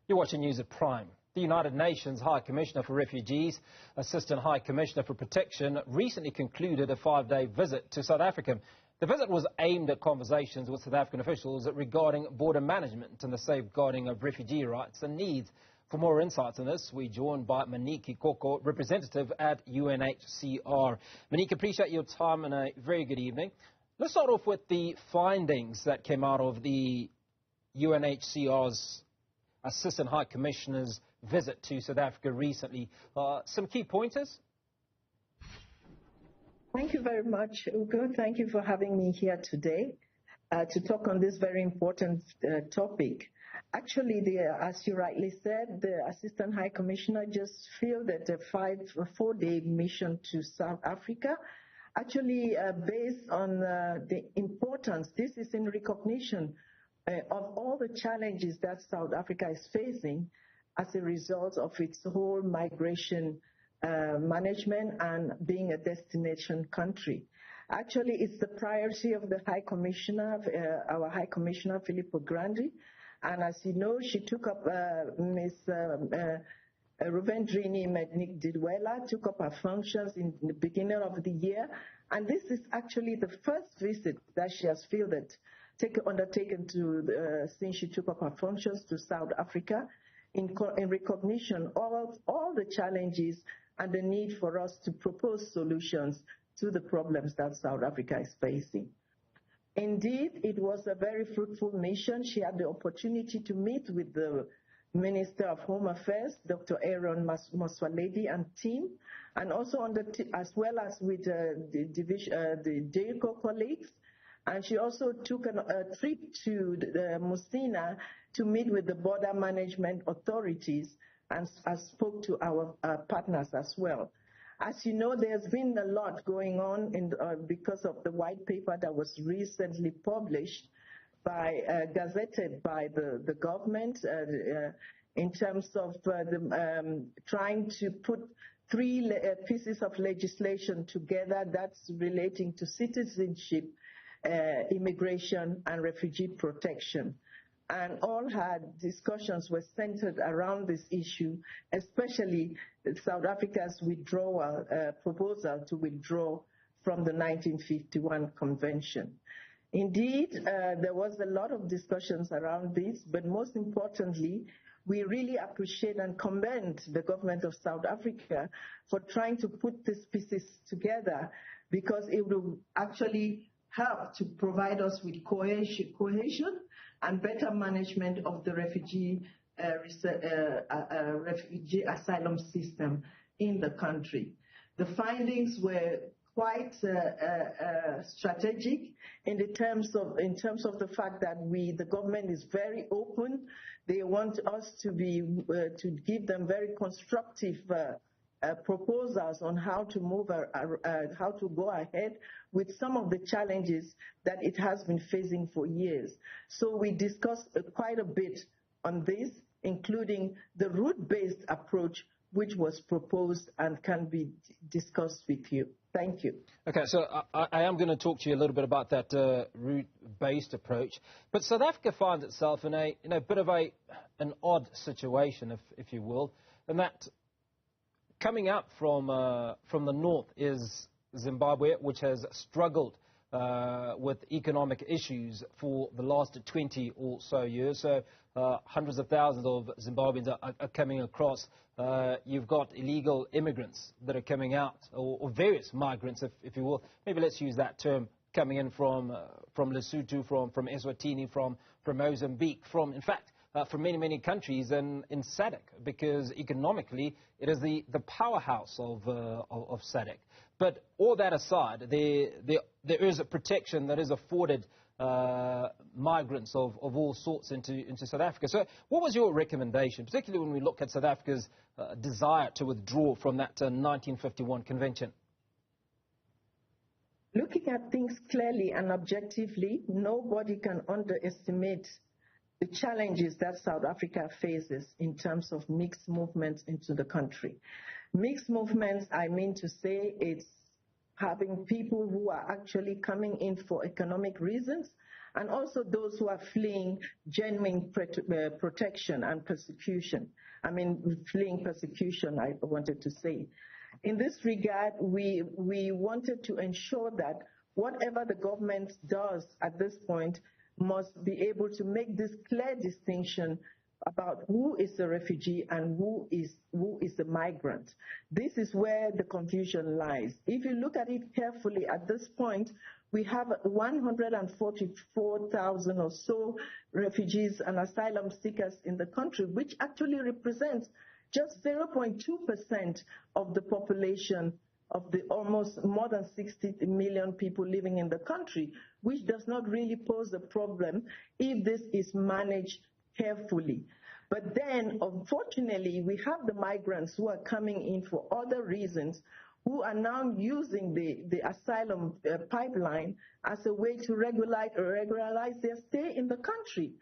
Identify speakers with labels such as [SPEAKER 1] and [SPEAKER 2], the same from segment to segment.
[SPEAKER 1] You're watching News at Prime. The United Nations High Commissioner for Refugees, Assistant High Commissioner for Protection, recently concluded a 5-day visit to South Africa. The visit was aimed at conversations with South African officials regarding border management and the safeguarding of refugee rights and needs. For more insights on this, we're joined by Monique Ekoko, representative at UNHCR. Monique, appreciate your time and a very good evening. Let's start off with the findings that came out of the UNHCR's Assistant High Commissioner's visit to South Africa recently. Some key pointers?
[SPEAKER 2] Thank you very much, Ugo. Thank you for having me here today to talk on this very important topic. Actually, as you rightly said, the Assistant High Commissioner just fielded a 4-day mission to South Africa. Actually, based on the importance, this is in recognition of all the challenges that South Africa is facing as a result of its whole migration management and being a destination country. Actually, it's the priority of the High Commissioner, our High Commissioner, Filippo Grandi. And as you know, she took up, Ms. Ruven Menikdiwela took up her functions in the beginning of the year. And this is actually the first visit that she has undertaken since she took up her functions to South Africa in recognition of all the challenges and the need for us to propose solutions to the problems that South Africa is facing. Indeed, it was a very fruitful mission. She had the opportunity to meet with the Minister of Home Affairs, Dr. Aaron Motsoaledi and team, and also as well as with the DIRCO colleagues. And she also took a trip to Musina to meet with the border management authorities and spoke to our partners as well. As you know, there's been a lot going on because of the white paper that was recently published gazetted by the government in terms of trying to put 3 pieces of legislation together that's relating to citizenship, immigration and refugee protection. And all had discussions were centered around this issue, especially South Africa's proposal to withdraw from the 1951 convention. Indeed, there was a lot of discussions around this, but most importantly, we really appreciate and commend the government of South Africa for trying to put these pieces together, because it will actually help to provide us with cohesion and better management of the refugee asylum system in the country. The findings were quite strategic in terms of the fact that the government is very open. They want us to give them very constructive proposals on how to go ahead with some of the challenges that it has been facing for years. So we discussed quite a bit on this, including the route-based approach which was proposed and can be discussed with you. Thank you. Okay,
[SPEAKER 1] so I am going to talk to you a little bit about that route-based approach. But South Africa finds itself in a bit of an odd situation, if you will, and that coming up from the north is Zimbabwe, which has struggled with economic issues for the last 20 or so years. So hundreds of thousands of Zimbabweans are coming across. You've got illegal immigrants that are coming out, or various migrants, if you will. Maybe let's use that term, coming in from Lesotho, from Eswatini, from Mozambique, in fact, from many countries in SADC, because economically it is the powerhouse of SADC. But all that aside, there is a protection that is afforded migrants of all sorts into South Africa. So what was your recommendation, particularly when we look at South Africa's desire to withdraw from that 1951 convention?
[SPEAKER 2] Looking at things clearly and objectively, nobody can underestimate the challenges that South Africa faces in terms of mixed movements into the country. Mixed movements, I mean to say, it's having people who are actually coming in for economic reasons and also those who are fleeing genuine protection and persecution. Fleeing persecution, I wanted to say. In this regard, we wanted to ensure that whatever the government does at this point must be able to make this clear distinction about who is a refugee and who is a migrant. This is where the confusion lies. If you look at it carefully at this point, we have 144,000 or so refugees and asylum seekers in the country, which actually represents just 0.2% of the population of the almost more than 60 million people living in the country, which does not really pose a problem if this is managed carefully. But then, unfortunately, we have the migrants who are coming in for other reasons, who are now using the asylum pipeline as a way to regularize their stay in the country.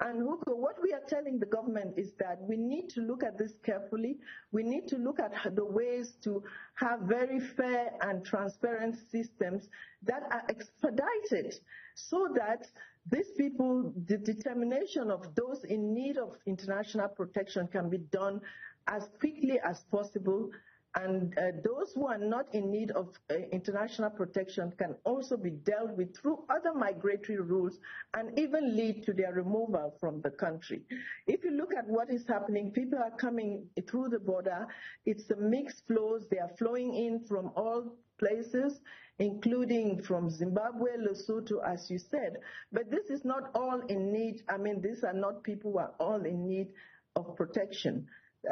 [SPEAKER 2] And what we are telling the government is that we need to look at this carefully. We need to look at the ways to have very fair and transparent systems that are expedited so that these people, the determination of those in need of international protection can be done as quickly as possible. And those who are not in need of international protection can also be dealt with through other migratory rules and even lead to their removal from the country. If you look at what is happening, people are coming through the border. It's a mixed flows. They are flowing in from all places, including from Zimbabwe, Lesotho, as you said. But this is not all in need. These are not people who are all in need of protection.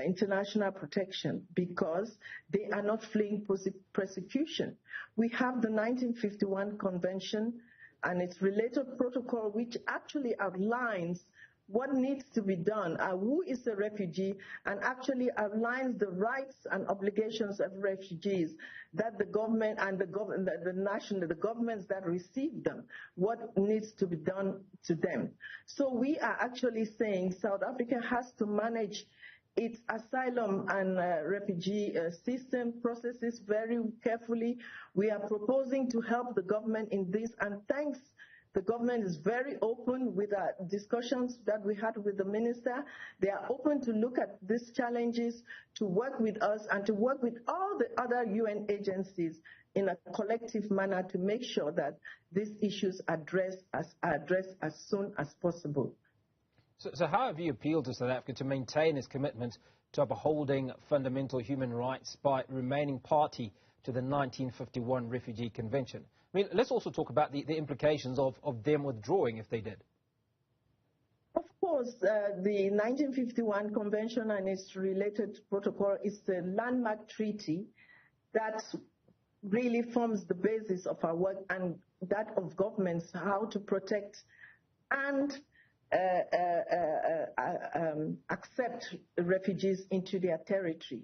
[SPEAKER 2] International protection, because they are not fleeing persecution. We have the 1951 Convention and its related protocol, which actually outlines what needs to be done, who is a refugee, and actually outlines the rights and obligations of refugees that the government and the governments that receive them, what needs to be done to them. So we are actually saying South Africa has to manage its asylum and refugee system processes very carefully. We are proposing to help the government in this, and thanks, the government is very open with discussions that we had with the minister. They are open to look at these challenges, to work with us, and to work with all the other UN agencies in a collective manner to make sure that these issues are addressed as soon as possible.
[SPEAKER 1] So how have you appealed to South Africa to maintain its commitment to upholding fundamental human rights by remaining party to the 1951 Refugee Convention? Let's also talk about the implications of them withdrawing if they did.
[SPEAKER 2] Of course, the 1951 Convention and its related protocol is a landmark treaty that really forms the basis of our work and that of governments, how to protect and accept refugees into their territory.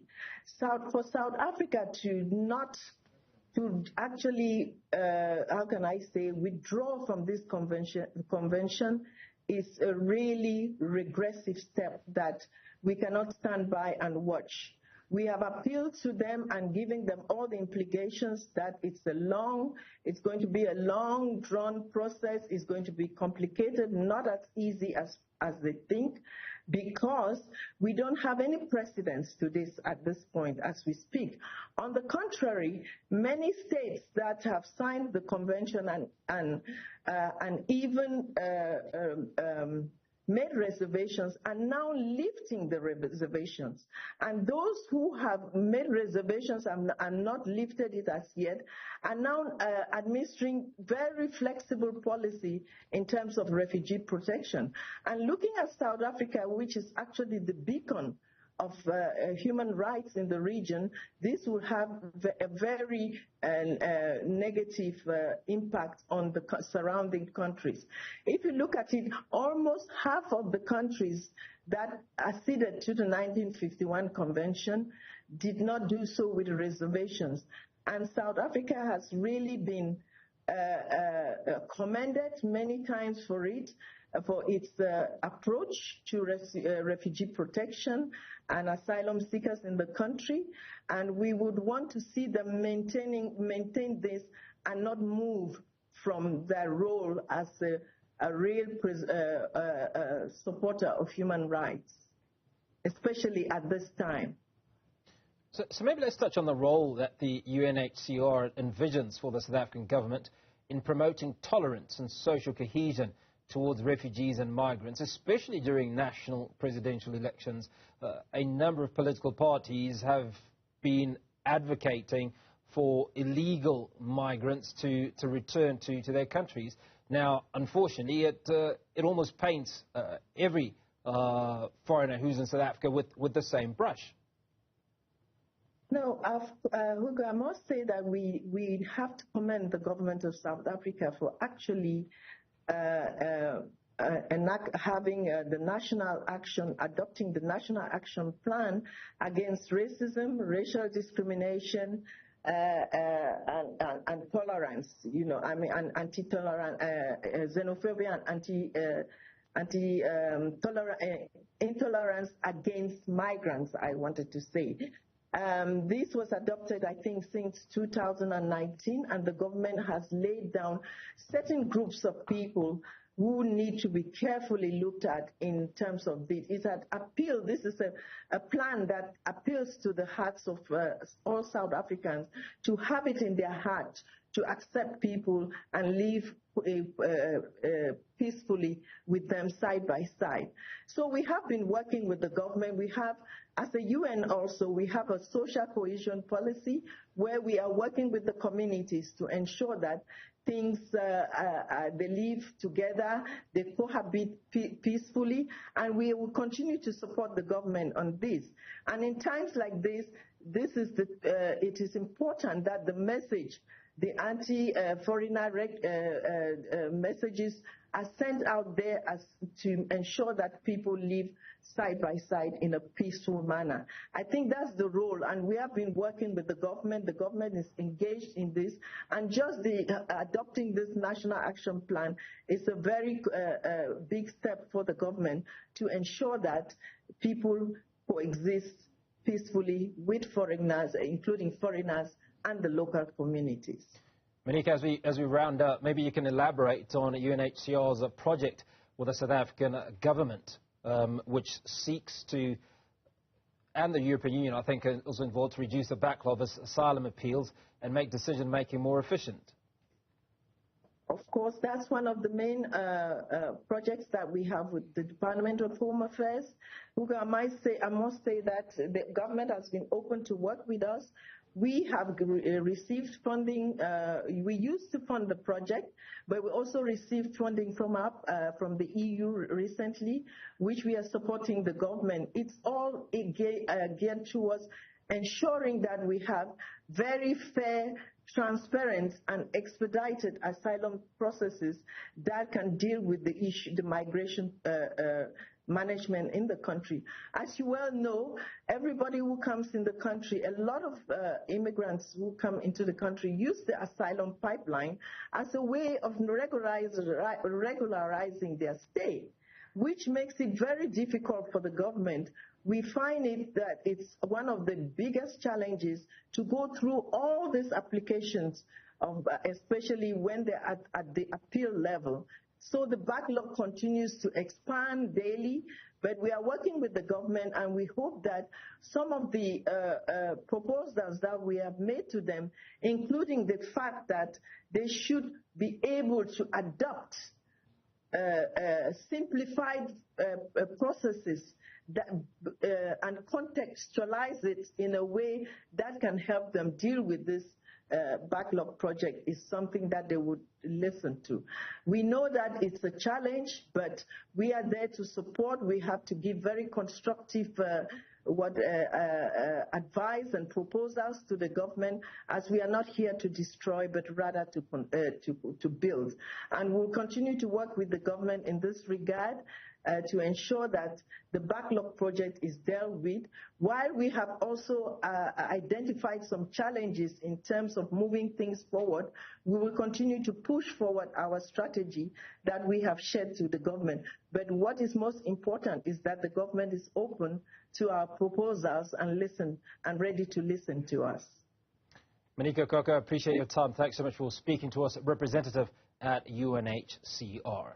[SPEAKER 2] For South Africa to actually, withdraw from this convention is a really regressive step that we cannot stand by and watch. We have appealed to them and giving them all the implications that it's going to be a long drawn process. It's going to be complicated, not as easy as they think, because we don't have any precedents to this at this point as we speak. On the contrary, many states that have signed the convention and even made reservations are now lifting the reservations. And those who have made reservations and not lifted it as yet are now administering very flexible policy in terms of refugee protection. And looking at South Africa, which is actually the beacon of human rights in the region, this will have a very negative impact on the surrounding countries. If you look at it, almost half of the countries that acceded to the 1951 Convention did not do so with reservations. And South Africa has really been commended many times for its approach to refugee protection and asylum seekers in the country, and we would want to see them maintain this and not move from their role as a real supporter of human rights, especially at this time.
[SPEAKER 1] So maybe let's touch on the role that the UNHCR envisions for the South African government in promoting tolerance and social cohesion towards refugees and migrants, especially during national presidential elections. A number of political parties have been advocating for illegal migrants to return to their countries. Now, unfortunately, it almost paints every foreigner who's in South Africa with the same brush.
[SPEAKER 2] No, Hugo, I must say that we have to commend the government of South Africa for actually adopting the national action plan against racism, racial discrimination, and tolerance. And anti-tolerance, xenophobia, and intolerance against migrants. I wanted to say. This was adopted, I think, since 2019, and the government has laid down certain groups of people who need to be carefully looked at in terms of this. It's an appeal. This is a plan that appeals to the hearts of all South Africans to have it in their heart to accept people and live peacefully with them side by side. So we have been working with the government. We have, as a UN also, we have a social cohesion policy where we are working with the communities to ensure that things, they live together, they cohabit peacefully, and we will continue to support the government on this. And in times like this, it is important that the message, the anti-foreigner messages are sent out there to ensure that people live side by side in a peaceful manner. I think that's the role, and we have been working with the government. The government is engaged in this, and just adopting this national action plan is a very big step for the government to ensure that people coexist peacefully with foreigners, including foreigners and the local communities.
[SPEAKER 1] Monique, as we round up, maybe you can elaborate on UNHCR's project with the South African government, which seeks to, and the European Union, I think, are also involved, to reduce the backlog of asylum appeals and make decision-making more efficient.
[SPEAKER 2] Of course, that's one of the main projects that we have with the Department of Home Affairs. Hugo, I must say that the government has been open to work with us. We have received funding. We used to fund the project, but we also received funding from the EU recently, which we are supporting the government. It's all geared towards ensuring that we have very fair, transparent, and expedited asylum processes that can deal with the issue, the migration management in the country. As you well know, everybody who comes in the country, a lot of immigrants who come into the country use the asylum pipeline as a way of regularizing their stay, which makes it very difficult for the government. We find it that it's one of the biggest challenges to go through all these applications, especially when they're at the appeal level. So the backlog continues to expand daily, but we are working with the government, and we hope that some of the proposals that we have made to them, including the fact that they should be able to adopt simplified processes that, and contextualize it in a way that can help them deal with this backlog project, is something that they would listen to. We know that it's a challenge, but we are there to support. We have to give very constructive advice and proposals to the government, as we are not here to destroy, but rather to build. And we'll continue to work with the government in this regard to ensure that the backlog project is dealt with, while we have also identified some challenges in terms of moving things forward. We will continue to push forward our strategy that we have shared to the government. But what is most important is that the government is open to our proposals and ready to listen to us.
[SPEAKER 1] Monique Ekoko, I appreciate your time. Thanks so much for speaking to us, representative at UNHCR.